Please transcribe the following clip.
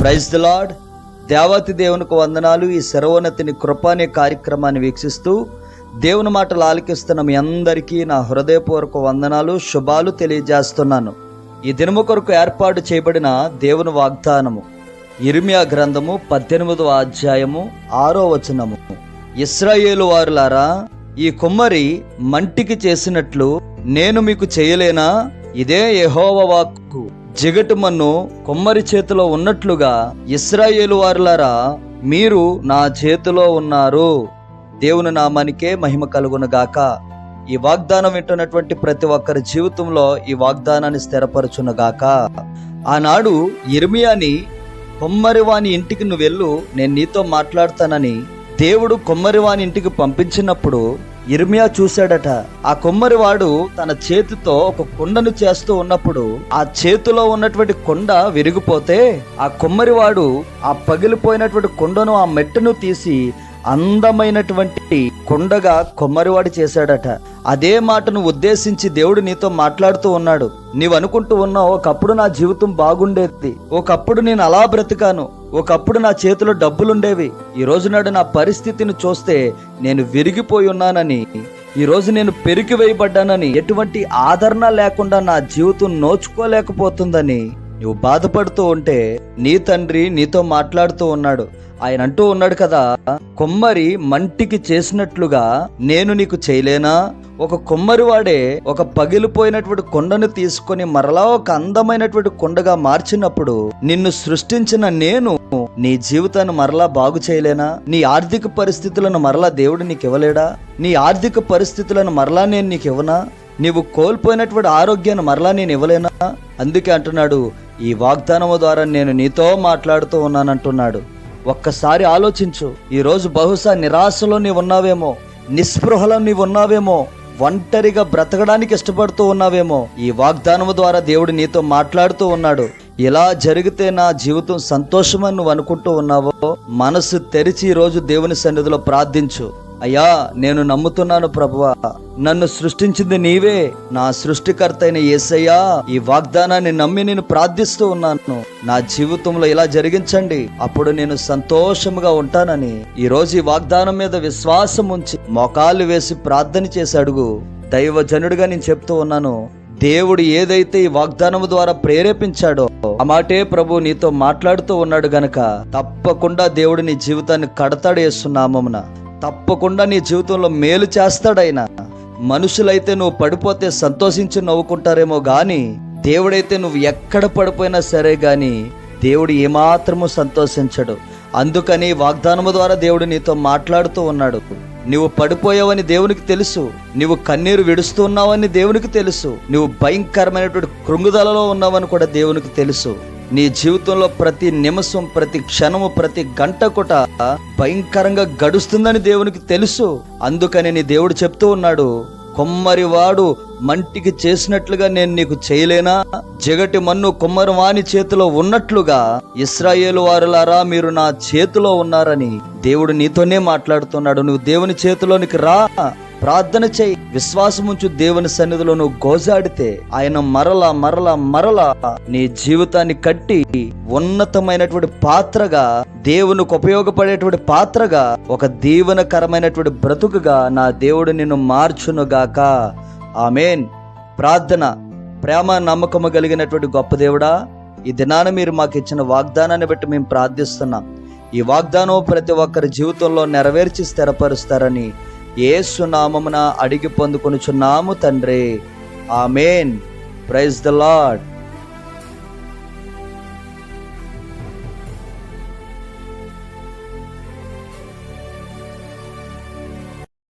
Praise the lord. దేవాతి దేవునికి వందనాలు. ఈ సర్వోన్నతిని కృప అనే కార్యక్రమాన్ని వీక్షిస్తూ దేవుని మాటలు ఆలకిస్తున్న మీ అందరికీ నా హృదయపూర్వక వందనాలు, శుభాలు తెలియజేస్తున్నాను. ఈ దినము కొరకు ఏర్పాటు చేయబడిన దేవుని వాగ్దానము యిర్మీయా గ్రంథము 18వ అధ్యాయము 6వ వచనము. ఇశ్రాయేలు వారులారా, ఈ కుమ్మరి మంటికి చేసినట్లు నేను మీకు చేయలేనా? ఇదే యెహోవా వాక్కు. జిగటు మన్ను కుమ్మరి చేతిలో ఉన్నట్లుగా ఇశ్రాయేలు వారులారా, మీరు నా చేతిలో ఉన్నారు. దేవుని నామానికే మహిమ కలుగును గాక. ఈ వాగ్దానం వింటున్నటువంటి ప్రతి ఒక్కరి జీవితంలో ఈ వాగ్దానాన్ని స్థిరపరచును గాక. ఆనాడు యిర్మీయాని కొమ్మరివాని ఇంటికి నువ్వు వెళ్ళు, నేను నీతో మాట్లాడతానని దేవుడు కొమ్మరివాని ఇంటికి పంపించినప్పుడు యిర్మీయా చూశాడట. ఆ కొమ్మరివాడు తన చేతితో ఒక కుండను చేస్తూ ఉన్నప్పుడు ఆ చేతిలో ఉన్నటువంటి కుండ విరిగిపోతే ఆ కొమ్మరివాడు ఆ పగిలిపోయినటువంటి కుండను, ఆ మెట్టును తీసి అందమైనటువంటి కుండగా కొమ్మరివాడు చేశాడట. అదే మాటను ఉద్దేశించి దేవుడు నీతో మాట్లాడుతూ ఉన్నాడు. నీవు అనుకుంటూ ఉన్నావు, ఒకప్పుడు నా జీవితం బాగుండేది, ఒకప్పుడు నేను అలా బ్రతికాను, ఒకప్పుడు నా చేతిలో డబ్బులుండేవి, ఈ రోజు నాడు నా పరిస్థితిని చూస్తే నేను విరిగిపోయి ఉన్నానని, ఈ రోజు నేను పెరికి వేయబడ్డానని, ఎటువంటి ఆదరణ లేకుండా నా జీవితం నోచుకోలేకపోతుందని నువ్వు బాధపడుతూ ఉంటే నీ తండ్రి నీతో మాట్లాడుతూ ఉన్నాడు. ఆయన అంటూ ఉన్నాడు కదా, కొమ్మరి మంటికి చేసినట్లుగా నేను నీకు చేయలేనా? ఒక కొమ్మరి వాడే ఒక పగిలిపోయినటువంటి కొండను తీసుకొని మరలా ఒక అందమైనటువంటి కొండగా మార్చినప్పుడు నిన్ను సృష్టించిన నేను నీ జీవితాన్ని మరలా బాగు చేయలేనా? నీ ఆర్థిక పరిస్థితులను మరలా దేవుడు నీకు ఇవ్వలేడా? నీ ఆర్థిక పరిస్థితులను మరలా నేను నీకు ఇవ్వనా? నీవు కోల్పోయినటువంటి ఆరోగ్యాన్ని మరలా నేను ఇవ్వలేనా? అందుకే అంటున్నాడు, ఈ వాగ్దానము ద్వారా నేను నీతో మాట్లాడుతూ ఉన్నానంటున్నాడు. ఒక్కసారి ఆలోచించు. ఈరోజు బహుశా నిరాశలో నీవు ఉన్నావేమో, నిస్పృహలో నీవు ఉన్నావేమో, ఒంటరిగా బ్రతకడానికి ఇష్టపడుతూ ఉన్నావేమో. ఈ వాగ్దానము ద్వారా దేవుడు నీతో మాట్లాడుతూ ఉన్నాడు. ఇలా జరిగితే నా జీవితం సంతోషమని నువ్వు అనుకుంటూ ఉన్నావో, మనసు తెరిచి ఈరోజు దేవుని సన్నిధిలో ప్రార్థించు. అయ్యా, నేను నమ్ముతున్నాను ప్రభువా, నన్ను సృష్టించింది నీవే, నా సృష్టికర్త అయిన యేసయ్యా, ఈ వాగ్దానాన్ని నమ్మి నేను ప్రార్థిస్తూ ఉన్నాను. నా జీవితంలో ఇలా జరిగించండి, అప్పుడు నేను సంతోషముగా ఉంటానని ఈ రోజు ఈ వాగ్దానం మీద విశ్వాసం ఉంచి మోకాలు వేసి ప్రార్థన చేసి అడుగు. దైవజనుడిగా నేను చెప్తూ ఉన్నాను, దేవుడు ఏదైతే ఈ వాగ్దానము ద్వారా ప్రేరేపించాడో ఆ మాటే ప్రభు నీతో మాట్లాడుతూ ఉన్నాడు గనక తప్పకుండా దేవుడు నీ జీవితాన్ని కడతాడు. యేసునామమున తప్పకుండా నీ జీవితంలో మేలు చేస్తాడైనా. మనుషులైతే నువ్వు పడిపోతే సంతోషించి నవ్వుకుంటారేమో గాని, దేవుడైతే నువ్వు ఎక్కడ పడిపోయినా సరే గాని దేవుడు ఏమాత్రము సంతోషించడు. అందుకని వాగ్దానము ద్వారా దేవుడు నీతో మాట్లాడుతూ ఉన్నాడు. నువ్వు పడిపోయావని దేవునికి తెలుసు, నువ్వు కన్నీరు విడుస్తున్నావని దేవునికి తెలుసు, నువ్వు భయంకరమైనటువంటి కృంగుదలలో ఉన్నావని కూడా దేవునికి తెలుసు. నీ జీవితంలో ప్రతి నిమిషం, ప్రతి క్షణము, ప్రతి గంట కూడా భయంకరంగా గడుస్తుందని దేవునికి తెలుసు. అందుకని నీ దేవుడు చెప్తూ ఉన్నాడు, కొమ్మరివాడు మంటికి చేసినట్లుగా నేను నీకు చేయలేనా? జగటి మన్ను కొమ్మరి వాని చేతిలో ఉన్నట్లుగా ఇశ్రాయేలు వారులారా, మీరు నా చేతిలో ఉన్నారని దేవుడు నీతోనే మాట్లాడుతున్నాడు. నువ్వు దేవుని చేతిలోనికి రా, ప్రార్థన చేయి, విశ్వాసముంచు. దేవుని సన్నిధిలో నువ్వు గోజాడితే ఆయన మరలా మరలా మరలా నీ జీవితాన్ని కట్టి ఉన్నతమైనటువంటి పాత్రగా, దేవునికి ఉపయోగపడేటువంటి పాత్రగా, ఒక దీవెనకరమైనటువంటి బ్రతుకుగా నా దేవుడు నిన్ను మార్చునుగాక. ఆమేన్. ప్రార్థన. ప్రేమ నమ్మకము కలిగినటువంటి గొప్ప దేవుడా, ఈ దినాన మీరు మాకు ఇచ్చిన వాగ్దానాన్ని బట్టి మేము ప్రార్థిస్తున్నాం. ఈ వాగ్దానం ప్రతి ఒక్కరి జీవితంలో నెరవేర్చి స్థిరపరుస్తారని యేసు నామమున అడిగి పొందుకొనుచున్నాము తండ్రి. ఆమేన్. Praise the lord.